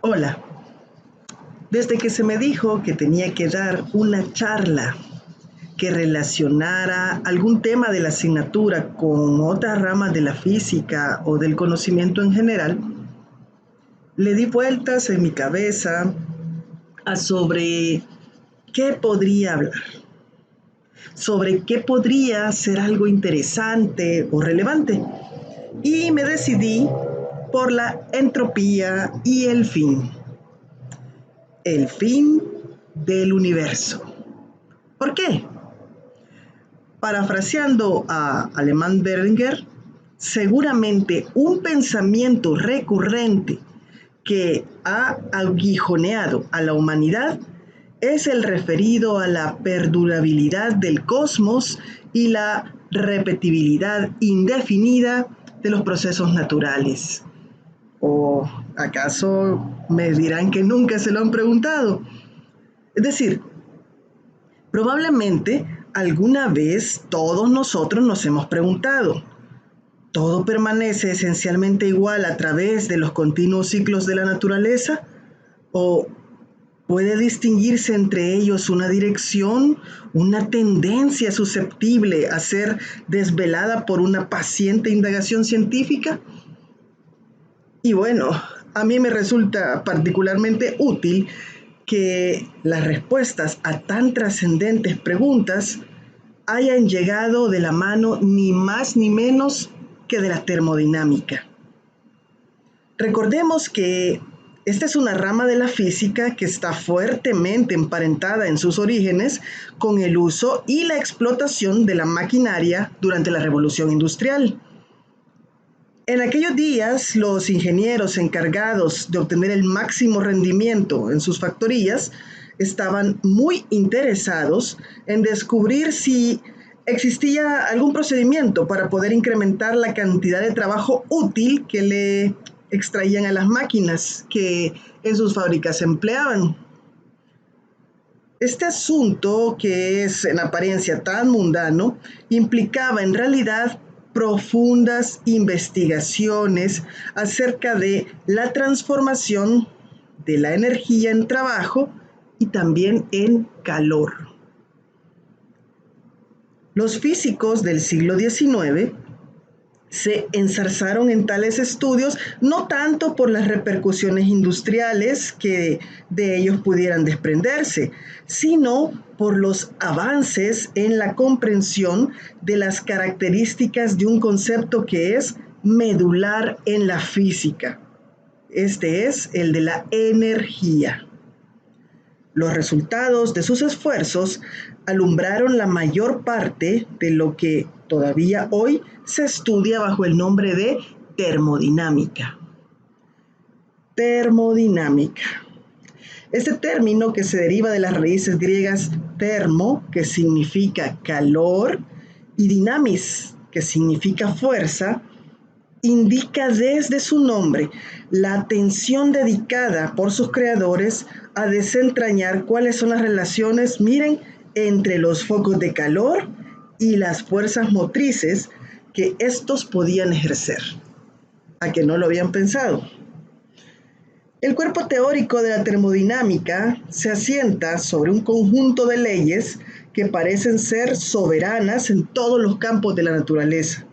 Hola, desde que se me dijo que tenía que dar una charla que relacionara algún tema de la asignatura con otras ramas de la física o del conocimiento en general, le di vueltas en mi cabeza a sobre qué podría hablar, sobre qué podría ser algo interesante o relevante. Y me decidí por la entropía y el fin del universo. ¿Por qué? Parafraseando a Alemán Berger, seguramente un pensamiento recurrente que ha aguijoneado a la humanidad es el referido a la perdurabilidad del cosmos y la repetibilidad indefinida de los procesos naturales. ¿O acaso me dirán que nunca se lo han preguntado? Es decir, probablemente alguna vez todos nosotros nos hemos preguntado, ¿todo permanece esencialmente igual a través de los continuos ciclos de la naturaleza? ¿O puede distinguirse entre ellos una dirección, una tendencia susceptible a ser desvelada por una paciente indagación científica? Y bueno, a mí me resulta particularmente útil que las respuestas a tan trascendentes preguntas hayan llegado de la mano ni más ni menos que de la termodinámica. Recordemos que esta es una rama de la física que está fuertemente emparentada en sus orígenes con el uso y la explotación de la maquinaria durante la Revolución Industrial. En aquellos días, los ingenieros encargados de obtener el máximo rendimiento en sus factorías estaban muy interesados en descubrir si existía algún procedimiento para poder incrementar la cantidad de trabajo útil que le extraían a las máquinas que en sus fábricas empleaban. Este asunto, que es en apariencia tan mundano, implicaba en realidad profundas investigaciones acerca de la transformación de la energía en trabajo y también en calor. Los físicos del siglo XIX se enzarzaron en tales estudios no tanto por las repercusiones industriales que de ellos pudieran desprenderse, sino por los avances en la comprensión de las características de un concepto que es medular en la física. Este es el de la energía. Los resultados de sus esfuerzos alumbraron la mayor parte de lo que todavía hoy se estudia bajo el nombre de termodinámica. Termodinámica. Este término, que se deriva de las raíces griegas termo, que significa calor, y dynamis, que significa fuerza, indica desde su nombre la atención dedicada por sus creadores a desentrañar cuáles son las relaciones, miren, entre los focos de calor y las fuerzas motrices que estos podían ejercer. ¿A que no lo habían pensado? El cuerpo teórico de la termodinámica se asienta sobre un conjunto de leyes que parecen ser soberanas en todos los campos de la naturaleza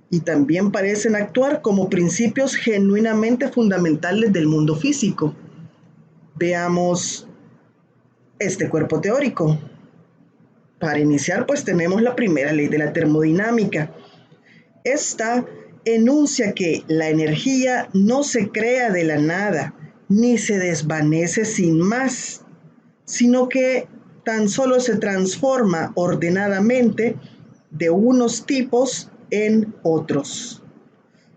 y también parecen actuar como principios genuinamente fundamentales del mundo físico. Veamos este cuerpo teórico. Para iniciar, pues tenemos la primera ley de la termodinámica. Esta enuncia que la energía no se crea de la nada, ni se desvanece sin más, sino que tan solo se transforma ordenadamente de unos tipos en otros.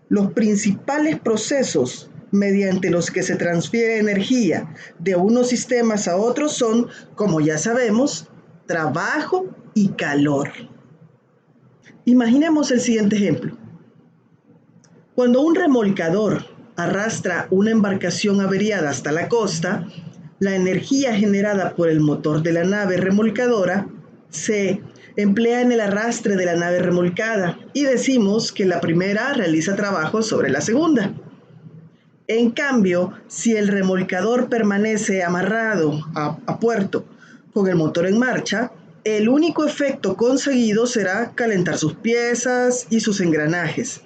Los principales procesos mediante los que se transfiere energía de unos sistemas a otros son, como ya sabemos, trabajo y calor. Imaginemos el siguiente ejemplo. Cuando un remolcador arrastra una embarcación averiada hasta la costa, la energía generada por el motor de la nave remolcadora se emplea en el arrastre de la nave remolcada y decimos que la primera realiza trabajo sobre la segunda. En cambio, si el remolcador permanece amarrado a puerto con el motor en marcha, el único efecto conseguido será calentar sus piezas y sus engranajes.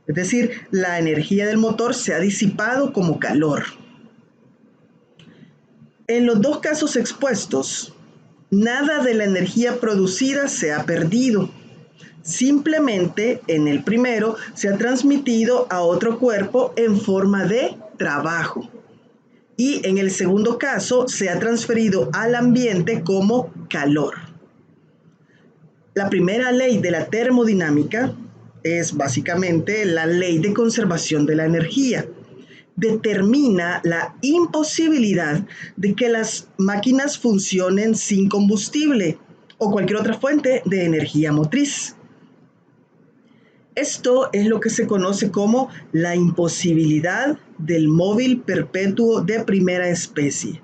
Es decir, la energía del motor se ha disipado como calor. En los dos casos expuestos, nada de la energía producida se ha perdido. Simplemente en el primero se ha transmitido a otro cuerpo en forma de trabajo. Y en el segundo caso se ha transferido al ambiente como calor. La primera ley de la termodinámica es básicamente la ley de conservación de la energía. Determina la imposibilidad de que las máquinas funcionen sin combustible o cualquier otra fuente de energía motriz. Esto es lo que se conoce como la imposibilidad del móvil perpetuo de primera especie.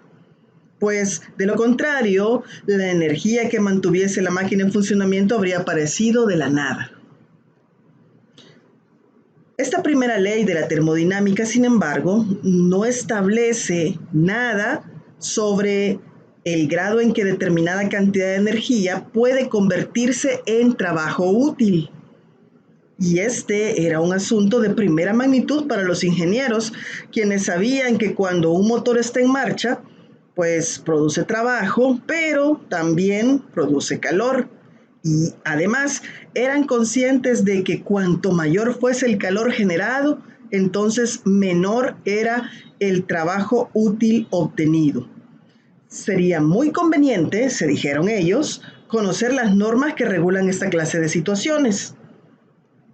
Pues, de lo contrario, la energía que mantuviese la máquina en funcionamiento habría aparecido de la nada. Esta primera ley de la termodinámica, sin embargo, no establece nada sobre el grado en que determinada cantidad de energía puede convertirse en trabajo útil. Y este era un asunto de primera magnitud para los ingenieros, quienes sabían que cuando un motor está en marcha, pues produce trabajo, pero también produce calor. Y además eran conscientes de que cuanto mayor fuese el calor generado, entonces menor era el trabajo útil obtenido. Sería muy conveniente, se dijeron ellos, conocer las normas que regulan esta clase de situaciones.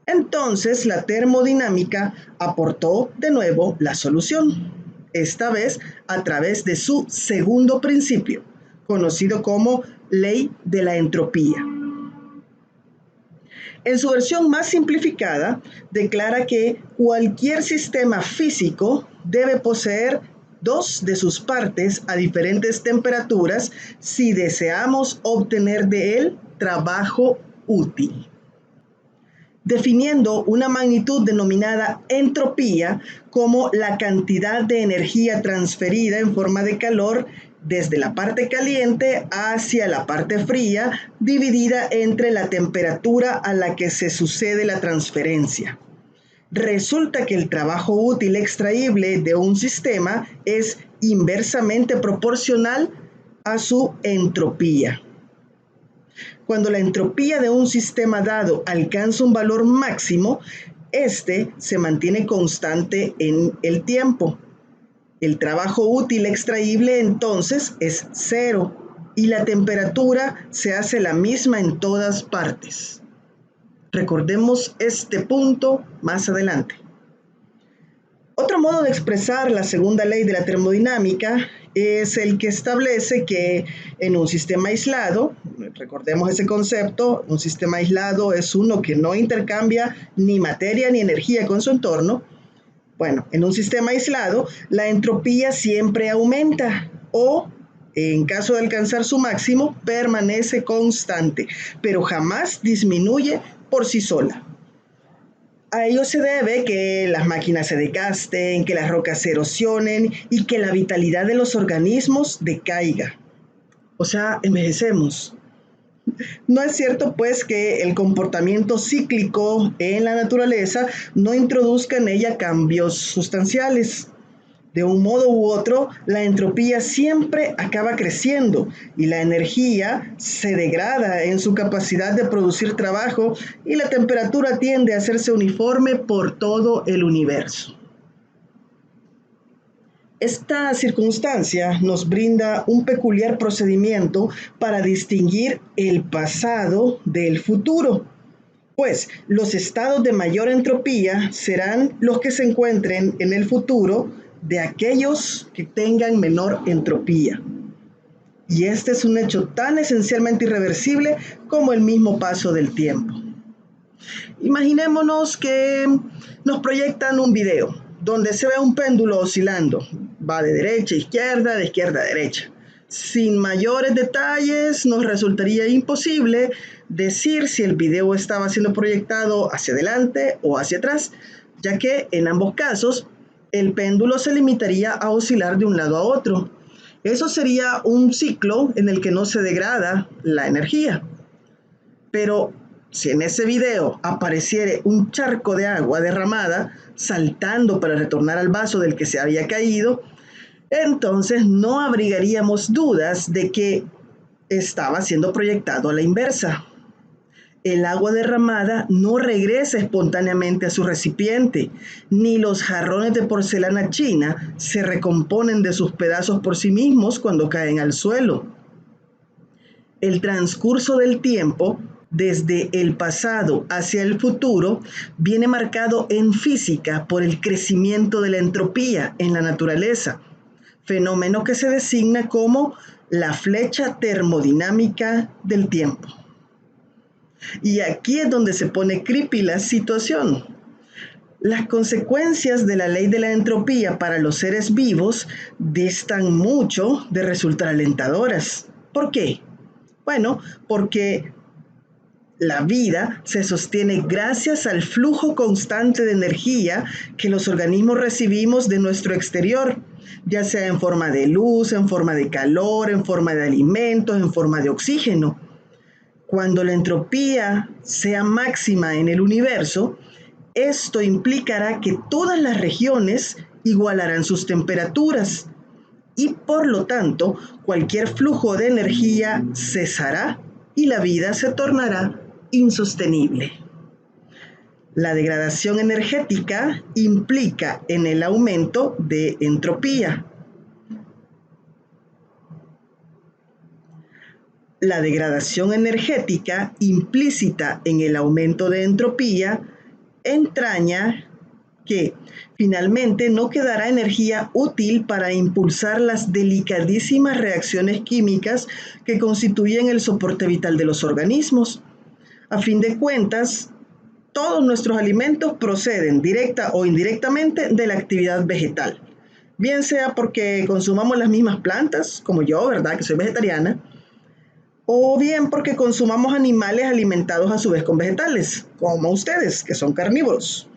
Entonces la termodinámica aportó de nuevo la solución, esta vez a través de su segundo principio, conocido como ley de la entropía. En su versión más simplificada, declara que cualquier sistema físico debe poseer dos de sus partes a diferentes temperaturas si deseamos obtener de él trabajo útil, definiendo una magnitud denominada entropía como la cantidad de energía transferida en forma de calor desde la parte caliente hacia la parte fría, dividida entre la temperatura a la que se sucede la transferencia. Resulta que el trabajo útil extraíble de un sistema es inversamente proporcional a su entropía. Cuando la entropía de un sistema dado alcanza un valor máximo, este se mantiene constante en el tiempo. El trabajo útil extraíble entonces es cero y la temperatura se hace la misma en todas partes. Recordemos este punto más adelante. Otro modo de expresar la segunda ley de la termodinámica es el que establece que en un sistema aislado, recordemos ese concepto, un sistema aislado es uno que no intercambia ni materia ni energía con su entorno. Bueno, en un sistema aislado, la entropía siempre aumenta o, en caso de alcanzar su máximo, permanece constante, pero jamás disminuye por sí sola. A ello se debe que las máquinas se desgasten, que las rocas se erosionen y que la vitalidad de los organismos decaiga. O sea, envejecemos. No es cierto, pues, que el comportamiento cíclico en la naturaleza no introduzca en ella cambios sustanciales. De un modo u otro, la entropía siempre acaba creciendo y la energía se degrada en su capacidad de producir trabajo y la temperatura tiende a hacerse uniforme por todo el universo. Esta circunstancia nos brinda un peculiar procedimiento para distinguir el pasado del futuro, pues los estados de mayor entropía serán los que se encuentren en el futuro de aquellos que tengan menor entropía. Y este es un hecho tan esencialmente irreversible como el mismo paso del tiempo. Imaginémonos que nos proyectan un video donde se ve un péndulo oscilando, va de derecha a izquierda, de izquierda a derecha. Sin mayores detalles, nos resultaría imposible decir si el video estaba siendo proyectado hacia adelante o hacia atrás, ya que en ambos casos el péndulo se limitaría a oscilar de un lado a otro. Eso sería un ciclo en el que no se degrada la energía. Pero si en ese video apareciera un charco de agua derramada saltando para retornar al vaso del que se había caído, entonces no abrigaríamos dudas de que estaba siendo proyectado a la inversa. El agua derramada no regresa espontáneamente a su recipiente, ni los jarrones de porcelana china se recomponen de sus pedazos por sí mismos cuando caen al suelo. El transcurso del tiempo, desde el pasado hacia el futuro, viene marcado en física por el crecimiento de la entropía en la naturaleza, fenómeno que se designa como la flecha termodinámica del tiempo. Y aquí es donde se pone creepy la situación. Las consecuencias de la ley de la entropía para los seres vivos distan mucho de resultar alentadoras. ¿Por qué? Bueno, porque la vida se sostiene gracias al flujo constante de energía que los organismos recibimos de nuestro exterior, ya sea en forma de luz, en forma de calor, en forma de alimentos, en forma de oxígeno. Cuando la entropía sea máxima en el universo, esto implicará que todas las regiones igualarán sus temperaturas y por lo tanto cualquier flujo de energía cesará y la vida se tornará insostenible. La degradación energética implica en el aumento de entropía. La degradación energética implícita en el aumento de entropía entraña que finalmente no quedará energía útil para impulsar las delicadísimas reacciones químicas que constituyen el soporte vital de los organismos. A fin de cuentas, todos nuestros alimentos proceden directa o indirectamente de la actividad vegetal, bien sea porque consumamos las mismas plantas, como yo, ¿verdad?, que soy vegetariana, o bien porque consumamos animales alimentados a su vez con vegetales, como ustedes, que son carnívoros.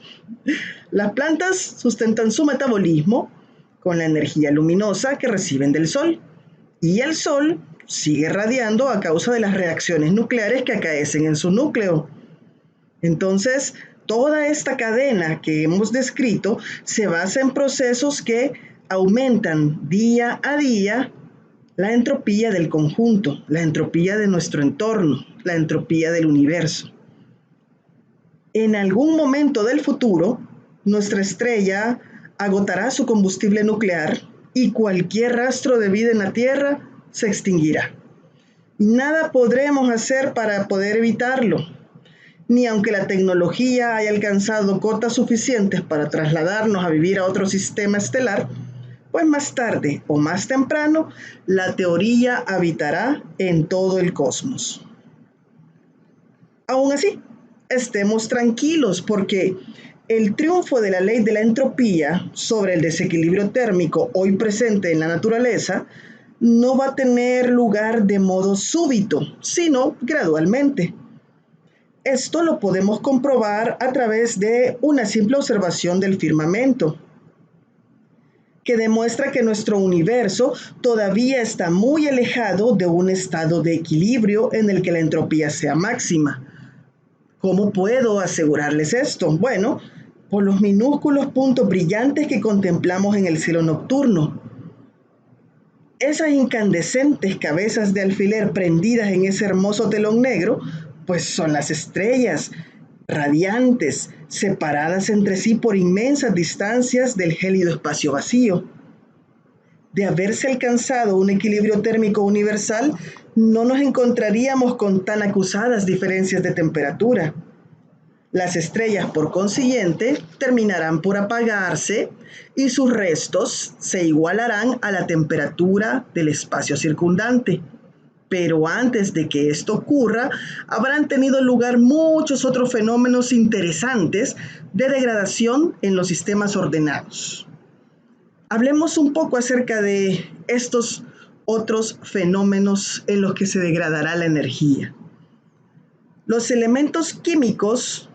Las plantas sustentan su metabolismo con la energía luminosa que reciben del sol, y el sol sigue radiando a causa de las reacciones nucleares que acaecen en su núcleo. Entonces, toda esta cadena que hemos descrito se basa en procesos que aumentan día a día la entropía del conjunto, la entropía de nuestro entorno, la entropía del universo. En algún momento del futuro, nuestra estrella agotará su combustible nuclear y cualquier rastro de vida en la Tierra se extinguirá. Nada podremos hacer para poder evitarlo, ni aunque la tecnología haya alcanzado cotas suficientes para trasladarnos a vivir a otro sistema estelar, pues más tarde o más temprano la teoría habitará en todo el cosmos. Aún así, estemos tranquilos porque el triunfo de la ley de la entropía sobre el desequilibrio térmico hoy presente en la naturaleza no va a tener lugar de modo súbito, sino gradualmente. Esto lo podemos comprobar a través de una simple observación del firmamento, que demuestra que nuestro universo todavía está muy alejado de un estado de equilibrio en el que la entropía sea máxima. ¿Cómo puedo asegurarles esto? Bueno, por los minúsculos puntos brillantes que contemplamos en el cielo nocturno. Esas incandescentes cabezas de alfiler prendidas en ese hermoso telón negro, pues son las estrellas, radiantes, separadas entre sí por inmensas distancias del gélido espacio vacío. De haberse alcanzado un equilibrio térmico universal, no nos encontraríamos con tan acusadas diferencias de temperatura. Las estrellas, por consiguiente, terminarán por apagarse y sus restos se igualarán a la temperatura del espacio circundante. Pero antes de que esto ocurra, habrán tenido lugar muchos otros fenómenos interesantes de degradación en los sistemas ordenados. Hablemos un poco acerca de estos otros fenómenos en los que se degradará la energía. Los elementos químicos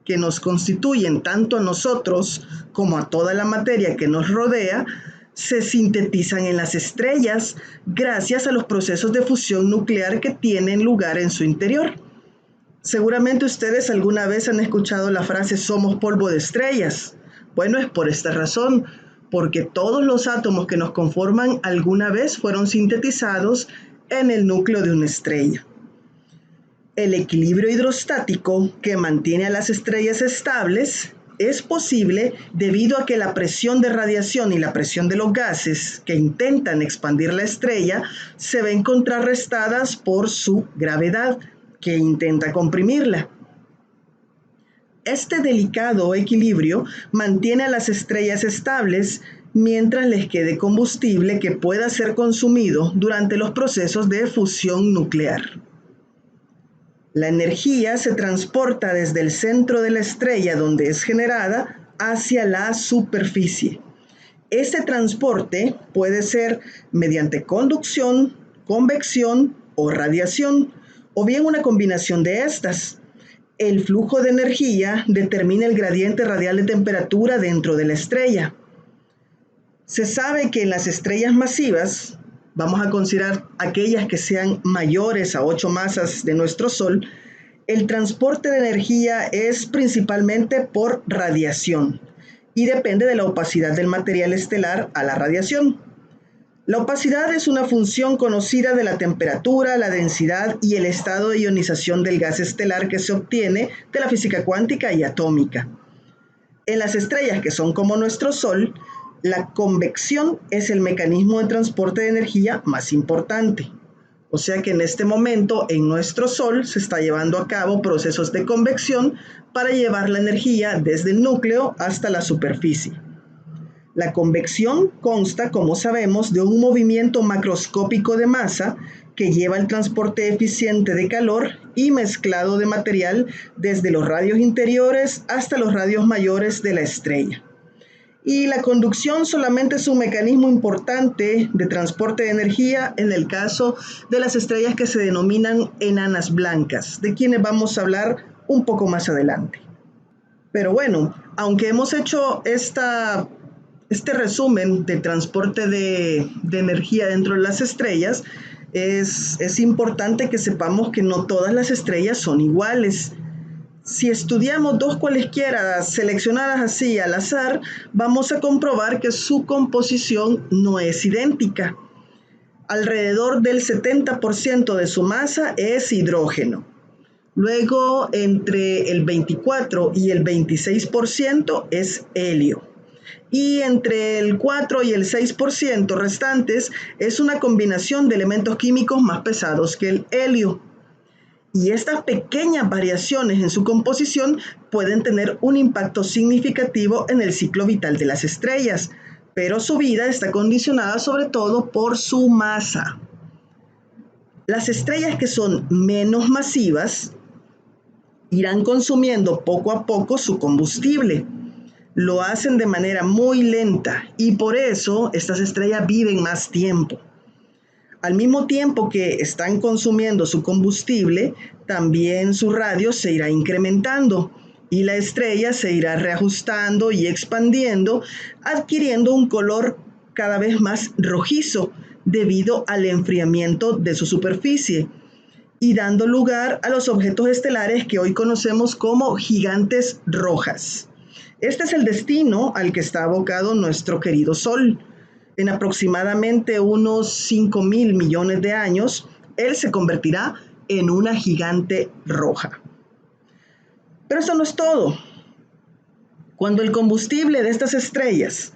que nos constituyen tanto a nosotros como a toda la materia que nos rodea, se sintetizan en las estrellas gracias a los procesos de fusión nuclear que tienen lugar en su interior. Seguramente ustedes alguna vez han escuchado la frase "somos polvo de estrellas". Bueno, es por esta razón, porque todos los átomos que nos conforman alguna vez fueron sintetizados en el núcleo de una estrella. El equilibrio hidrostático que mantiene a las estrellas estables es posible debido a que la presión de radiación y la presión de los gases que intentan expandir la estrella se ven contrarrestadas por su gravedad, que intenta comprimirla. Este delicado equilibrio mantiene a las estrellas estables mientras les quede combustible que pueda ser consumido durante los procesos de fusión nuclear. La energía se transporta desde el centro de la estrella donde es generada hacia la superficie. Este transporte puede ser mediante conducción, convección o radiación, o bien una combinación de estas. El flujo de energía determina el gradiente radial de temperatura dentro de la estrella. Se sabe que en las estrellas masivas, vamos a considerar aquellas que sean mayores a 8 masas de nuestro Sol, el transporte de energía es principalmente por radiación y depende de la opacidad del material estelar a la radiación. La opacidad es una función conocida de la temperatura, la densidad y el estado de ionización del gas estelar que se obtiene de la física cuántica y atómica. En las estrellas que son como nuestro Sol, la convección es el mecanismo de transporte de energía más importante. O sea que en este momento en nuestro Sol se está llevando a cabo procesos de convección para llevar la energía desde el núcleo hasta la superficie. La convección consta, como sabemos, de un movimiento macroscópico de masa que lleva el transporte eficiente de calor y mezclado de material desde los radios interiores hasta los radios mayores de la estrella. Y la conducción solamente es un mecanismo importante de transporte de energía en el caso de las estrellas que se denominan enanas blancas, de quienes vamos a hablar un poco más adelante. Pero bueno, aunque hemos hecho este resumen del transporte de energía dentro de las estrellas, es importante que sepamos que no todas las estrellas son iguales. Si estudiamos dos cualesquiera seleccionadas así al azar, vamos a comprobar que su composición no es idéntica. Alrededor del 70% de su masa es hidrógeno. Luego, entre el 24 y el 26% es helio. Y entre el 4 y el 6% restantes es una combinación de elementos químicos más pesados que el helio. Y estas pequeñas variaciones en su composición pueden tener un impacto significativo en el ciclo vital de las estrellas, pero su vida está condicionada sobre todo por su masa. Las estrellas que son menos masivas irán consumiendo poco a poco su combustible. Lo hacen de manera muy lenta y por eso estas estrellas viven más tiempo. Al mismo tiempo que están consumiendo su combustible, también su radio se irá incrementando y la estrella se irá reajustando y expandiendo, adquiriendo un color cada vez más rojizo debido al enfriamiento de su superficie y dando lugar a los objetos estelares que hoy conocemos como gigantes rojas. Este es el destino al que está abocado nuestro querido Sol. En aproximadamente unos 5.000 millones de años, él se convertirá en una gigante roja. Pero eso no es todo. Cuando el combustible de estas estrellas,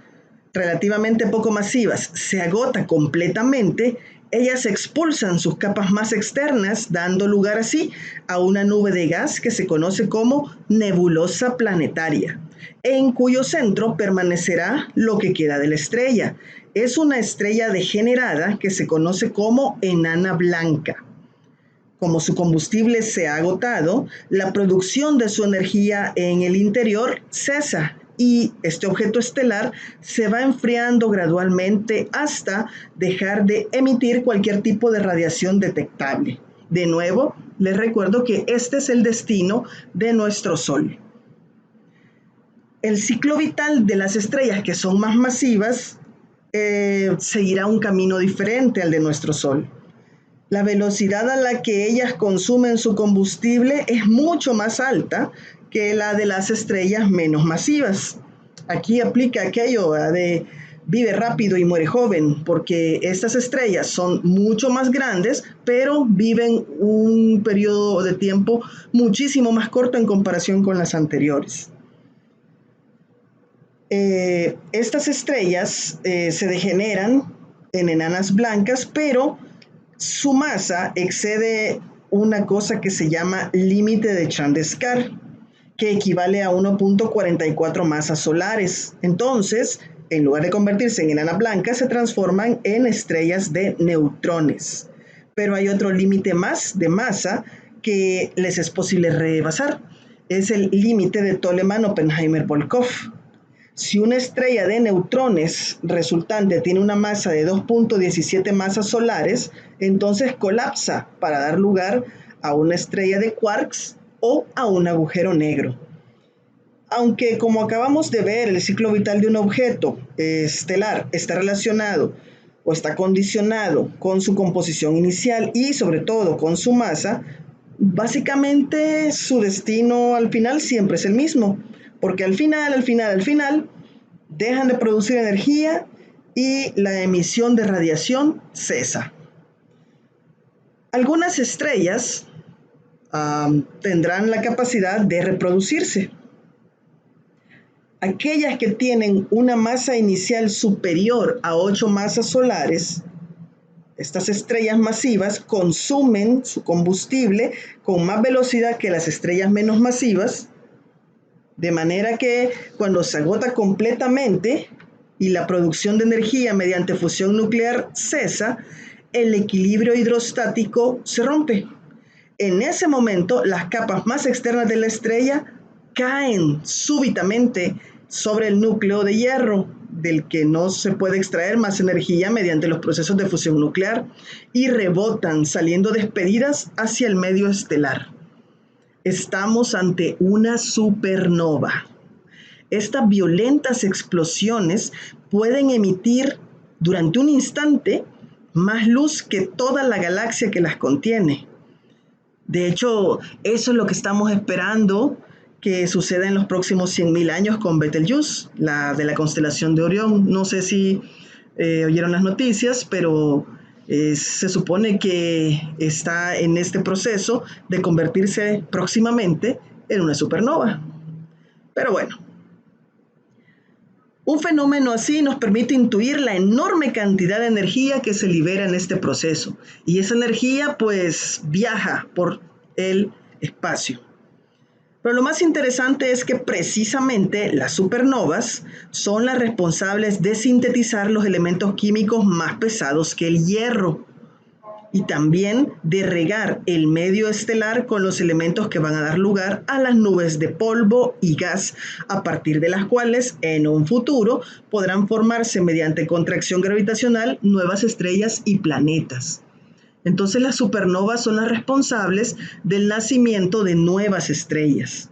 relativamente poco masivas, se agota completamente, ellas expulsan sus capas más externas, dando lugar así a una nube de gas que se conoce como nebulosa planetaria, en cuyo centro permanecerá lo que queda de la estrella. Es una estrella degenerada que se conoce como enana blanca. Como su combustible se ha agotado, la producción de su energía en el interior cesa y este objeto estelar se va enfriando gradualmente hasta dejar de emitir cualquier tipo de radiación detectable. De nuevo, les recuerdo que este es el destino de nuestro Sol. El ciclo vital de las estrellas que son más masivas seguirá un camino diferente al de nuestro Sol. La velocidad a la que ellas consumen su combustible es mucho más alta que la de las estrellas menos masivas. Aquí aplica aquello de vive rápido y muere joven, porque estas estrellas son mucho más grandes, pero viven un periodo de tiempo muchísimo más corto en comparación con las anteriores. Estas estrellas se degeneran en enanas blancas, pero su masa excede una cosa que se llama límite de Chandrasekhar, que equivale a 1.44 masas solares. Entonces, en lugar de convertirse en enanas blancas, se transforman en estrellas de neutrones. Pero hay otro límite más de masa que les es posible rebasar. Es el límite de Tolleman-Oppenheimer-Volkov. Si una estrella de neutrones resultante tiene una masa de 2.17 masas solares, entonces colapsa para dar lugar a una estrella de quarks o a un agujero negro. Aunque, como acabamos de ver, el ciclo vital de un objeto estelar está relacionado o está condicionado con su composición inicial y sobre todo con su masa, básicamente su destino al final siempre es el mismo, porque al final, dejan de producir energía y la emisión de radiación cesa. Algunas estrellas tendrán la capacidad de reproducirse. Aquellas que tienen una masa inicial superior a 8 masas solares, estas estrellas masivas consumen su combustible con más velocidad que las estrellas menos masivas, de manera que cuando se agota completamente y la producción de energía mediante fusión nuclear cesa, el equilibrio hidrostático se rompe. En ese momento, las capas más externas de la estrella caen súbitamente sobre el núcleo de hierro, del que no se puede extraer más energía mediante los procesos de fusión nuclear, y rebotan, saliendo despedidas hacia el medio estelar. Estamos ante una supernova. Estas violentas explosiones pueden emitir durante un instante más luz que toda la galaxia que las contiene. De hecho, eso es lo que estamos esperando que suceda en los próximos 100.000 años con Betelgeuse, la de la constelación de Orión. No sé si oyeron las noticias, pero se supone que está en este proceso de convertirse próximamente en una supernova. Pero bueno, un fenómeno así nos permite intuir la enorme cantidad de energía que se libera en este proceso. Y esa energía pues viaja por el espacio. Pero lo más interesante es que precisamente las supernovas son las responsables de sintetizar los elementos químicos más pesados que el hierro y también de regar el medio estelar con los elementos que van a dar lugar a las nubes de polvo y gas, a partir de las cuales en un futuro podrán formarse mediante contracción gravitacional nuevas estrellas y planetas. Entonces las supernovas son las responsables del nacimiento de nuevas estrellas.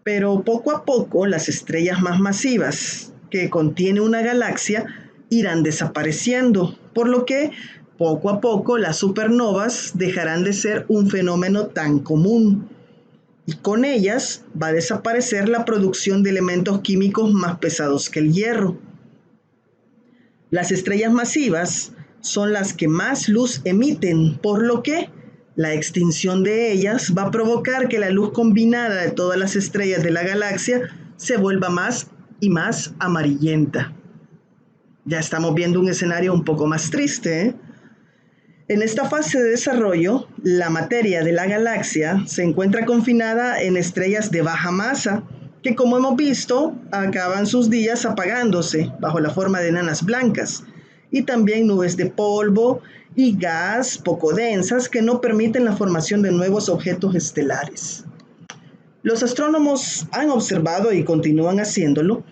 Pero poco a poco las estrellas más masivas que contiene una galaxia irán desapareciendo, por lo que poco a poco las supernovas dejarán de ser un fenómeno tan común. Y con ellas va a desaparecer la producción de elementos químicos más pesados que el hierro. Las estrellas masivas son las que más luz emiten, por lo que la extinción de ellas va a provocar que la luz combinada de todas las estrellas de la galaxia se vuelva más y más amarillenta. Ya estamos viendo un escenario un poco más triste, ¿eh? En esta fase de desarrollo, la materia de la galaxia se encuentra confinada en estrellas de baja masa, que como hemos visto, acaban sus días apagándose bajo la forma de enanas blancas, y también nubes de polvo y gas poco densas que no permiten la formación de nuevos objetos estelares. Los astrónomos han observado y continúan haciéndolo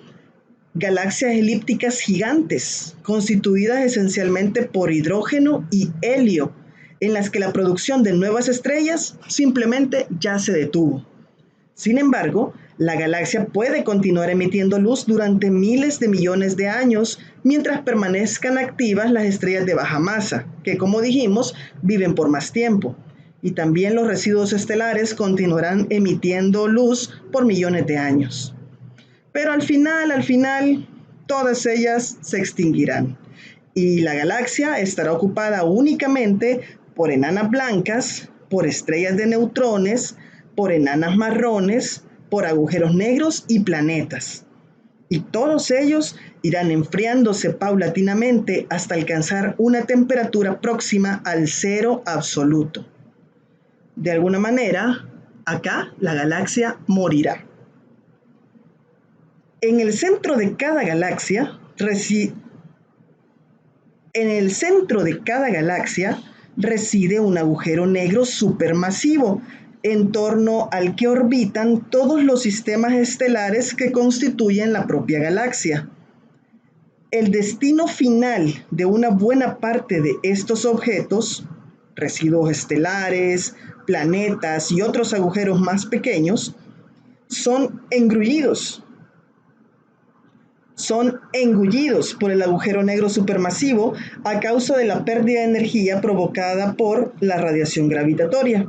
galaxias elípticas gigantes, constituidas esencialmente por hidrógeno y helio, en las que la producción de nuevas estrellas simplemente ya se detuvo. Sin embargo, La galaxia puede continuar emitiendo luz durante miles de millones de años mientras permanezcan activas las estrellas de baja masa, que como dijimos, viven por más tiempo. Y también los residuos estelares continuarán emitiendo luz por millones de años. Pero al final, todas ellas se extinguirán. Y la galaxia estará ocupada únicamente por enanas blancas, por estrellas de neutrones, por enanas marrones, por agujeros negros y planetas. Y todos ellos irán enfriándose paulatinamente hasta alcanzar una temperatura próxima al cero absoluto. De alguna manera, acá la galaxia morirá. En el centro de cada galaxia reside un agujero negro supermasivo, en torno al que orbitan todos los sistemas estelares que constituyen la propia galaxia. El destino final de una buena parte de estos objetos, residuos estelares, planetas y otros agujeros más pequeños, son engullidos por el agujero negro supermasivo a causa de la pérdida de energía provocada por la radiación gravitatoria.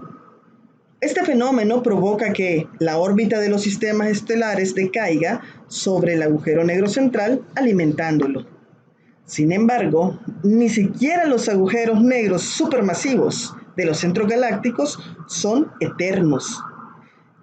Este fenómeno provoca que la órbita de los sistemas estelares decaiga sobre el agujero negro central, alimentándolo. Sin embargo, ni siquiera los agujeros negros supermasivos de los centros galácticos son eternos.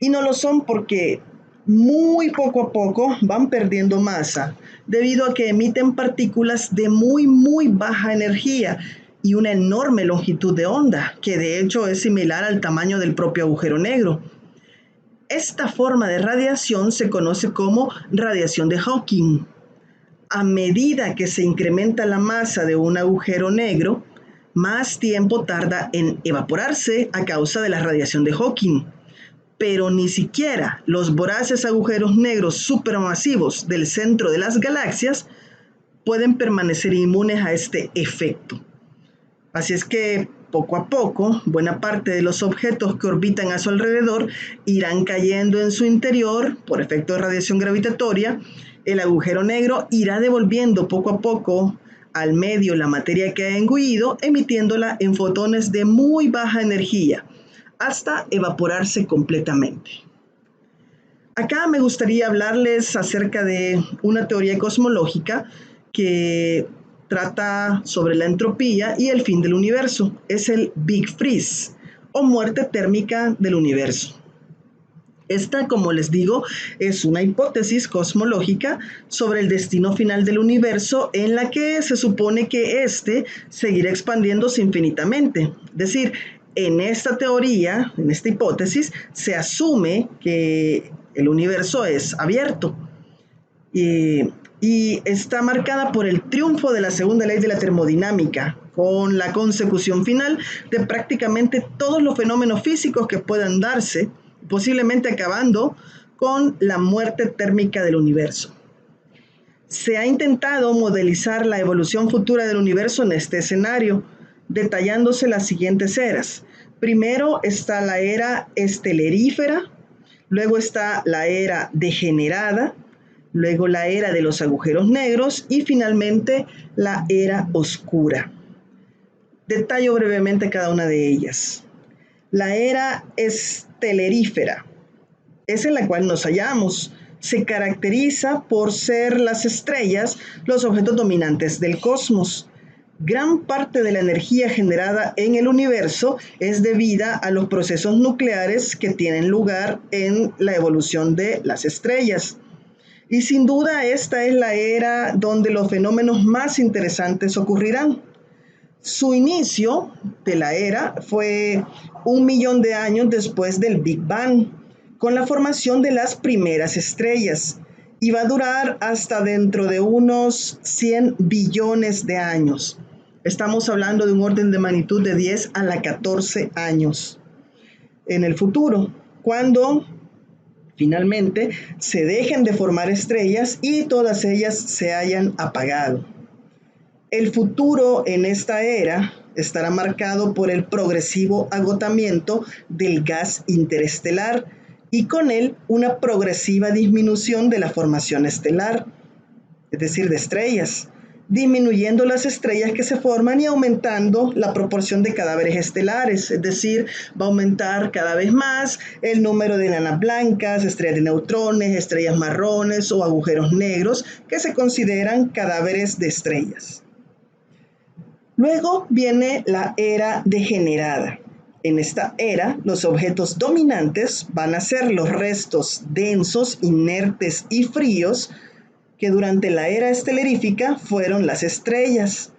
Y no lo son porque muy poco a poco van perdiendo masa, debido a que emiten partículas de muy baja energía y una enorme longitud de onda, que de hecho es similar al tamaño del propio agujero negro. Esta forma de radiación se conoce como radiación de Hawking. A medida que se incrementa la masa de un agujero negro, más tiempo tarda en evaporarse a causa de la radiación de Hawking. Pero ni siquiera los voraces agujeros negros supermasivos del centro de las galaxias pueden permanecer inmunes a este efecto. Así es que poco a poco, buena parte de los objetos que orbitan a su alrededor irán cayendo en su interior por efecto de radiación gravitatoria. El agujero negro irá devolviendo poco a poco al medio la materia que ha engullido, emitiéndola en fotones de muy baja energía, hasta evaporarse completamente. Acá me gustaría hablarles acerca de una teoría cosmológica que trata sobre la entropía y el fin del universo. Es el Big Freeze, o muerte térmica del universo. Esta, como les digo, es una hipótesis cosmológica sobre el destino final del universo, en la que se supone que éste seguirá expandiéndose infinitamente. Es decir, en esta teoría, en esta hipótesis, se asume que el universo es abierto y está marcada por el triunfo de la segunda ley de la termodinámica, con la consecución final de prácticamente todos los fenómenos físicos que puedan darse, posiblemente acabando con la muerte térmica del universo. Se ha intentado modelizar la evolución futura del universo en este escenario, detallándose las siguientes eras. Primero está la era estelarífera, luego está la era degenerada, luego la era de los agujeros negros y finalmente la era oscura. Detallo brevemente cada una de ellas. La era estelarífera es en la cual nos hallamos. Se caracteriza por ser las estrellas los objetos dominantes del cosmos. Gran parte de la energía generada en el universo es debida a los procesos nucleares que tienen lugar en la evolución de las estrellas. Y sin duda esta es la era donde los fenómenos más interesantes ocurrirán. Su inicio de la era fue 1 millón de años después del Big Bang, con la formación de las primeras estrellas, y va a durar hasta dentro de unos 100 billones de años. Estamos hablando de un orden de magnitud de 10 a la 14 años en el futuro, cuando finalmente se dejen de formar estrellas y todas ellas se hayan apagado. El futuro en esta era estará marcado por el progresivo agotamiento del gas interestelar y con él una progresiva disminución de la formación estelar, es decir, de estrellas, disminuyendo las estrellas que se forman y aumentando la proporción de cadáveres estelares, es decir, va a aumentar cada vez más el número de enanas blancas, estrellas de neutrones, estrellas marrones o agujeros negros que se consideran cadáveres de estrellas. Luego viene la era degenerada. En esta era, los objetos dominantes van a ser los restos densos, inertes y fríos que durante la era estelarífica fueron las estrellas.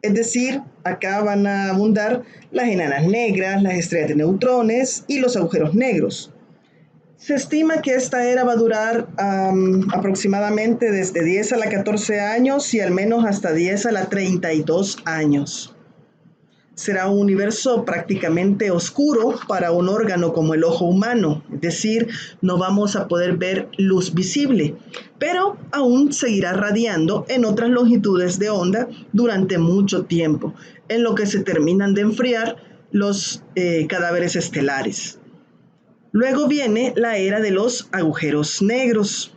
Es decir, acá van a abundar las enanas negras, las estrellas de neutrones y los agujeros negros. Se estima que esta era va a durar aproximadamente desde 10 a la 14 años y al menos hasta 10 a la 32 años. Será un universo prácticamente oscuro para un órgano como el ojo humano, es decir, no vamos a poder ver luz visible, pero aún seguirá radiando en otras longitudes de onda durante mucho tiempo, en lo que se terminan de enfriar los cadáveres estelares. Luego viene la era de los agujeros negros.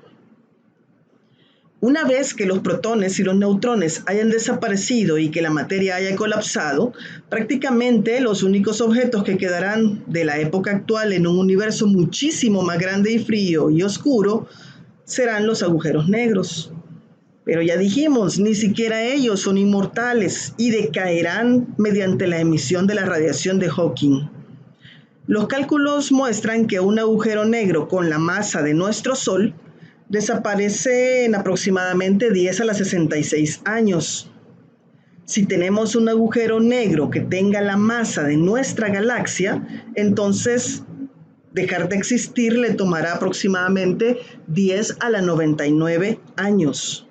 Una vez que los protones y los neutrones hayan desaparecido y que la materia haya colapsado, prácticamente los únicos objetos que quedarán de la época actual en un universo muchísimo más grande y frío y oscuro serán los agujeros negros. Pero ya dijimos, ni siquiera ellos son inmortales y decaerán mediante la emisión de la radiación de Hawking. Los cálculos muestran que un agujero negro con la masa de nuestro Sol desaparece en aproximadamente 10 a la 66 años. Si tenemos un agujero negro que tenga la masa de nuestra galaxia, entonces dejar de existir le tomará aproximadamente 10 a la 99 años.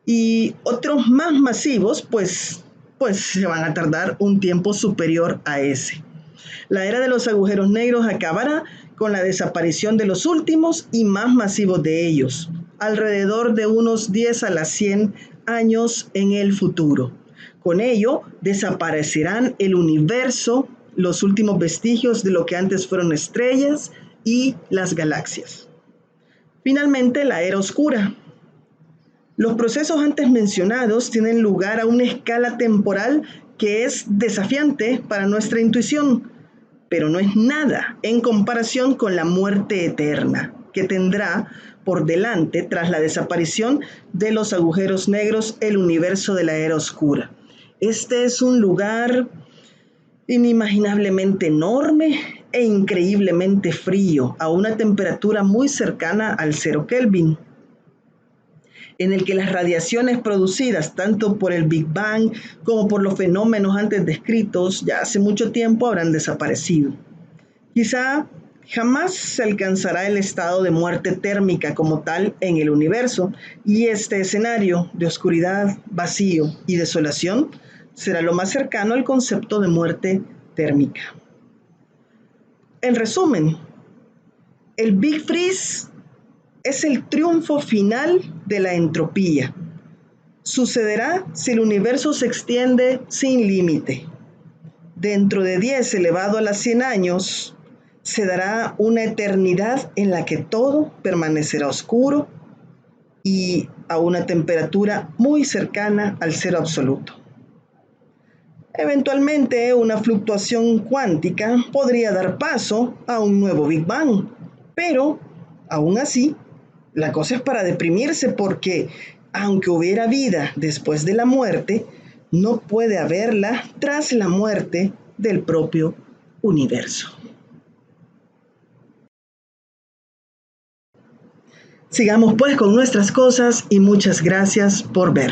Y otros más masivos, pues se van a tardar un tiempo superior a ese. La era de los agujeros negros acabará con la desaparición de los últimos y más masivos de ellos, alrededor de unos 10 a las 100 años en el futuro. Con ello, desaparecerán el universo, los últimos vestigios de lo que antes fueron estrellas y las galaxias. Finalmente, la era oscura. Los procesos antes mencionados tienen lugar a una escala temporal que es desafiante para nuestra intuición, pero no es nada en comparación con la muerte eterna que tendrá por delante tras la desaparición de los agujeros negros el universo de la era oscura. Este es un lugar inimaginablemente enorme e increíblemente frío, a una temperatura muy cercana al 0 Kelvin, en el que las radiaciones producidas tanto por el Big Bang como por los fenómenos antes descritos ya hace mucho tiempo habrán desaparecido. Quizá jamás se alcanzará el estado de muerte térmica como tal en el universo, y este escenario de oscuridad, vacío y desolación será lo más cercano al concepto de muerte térmica. En resumen, el Big Freeze es el triunfo final de la entropía. Sucederá si el universo se extiende sin límite. Dentro de 10 elevado a la 100 años, se dará una eternidad en la que todo permanecerá oscuro y a una temperatura muy cercana al cero absoluto. Eventualmente, una fluctuación cuántica podría dar paso a un nuevo Big Bang, pero aún así, la cosa es para deprimirse porque, aunque hubiera vida después de la muerte, no puede haberla tras la muerte del propio universo. Sigamos pues con nuestras cosas y muchas gracias por ver.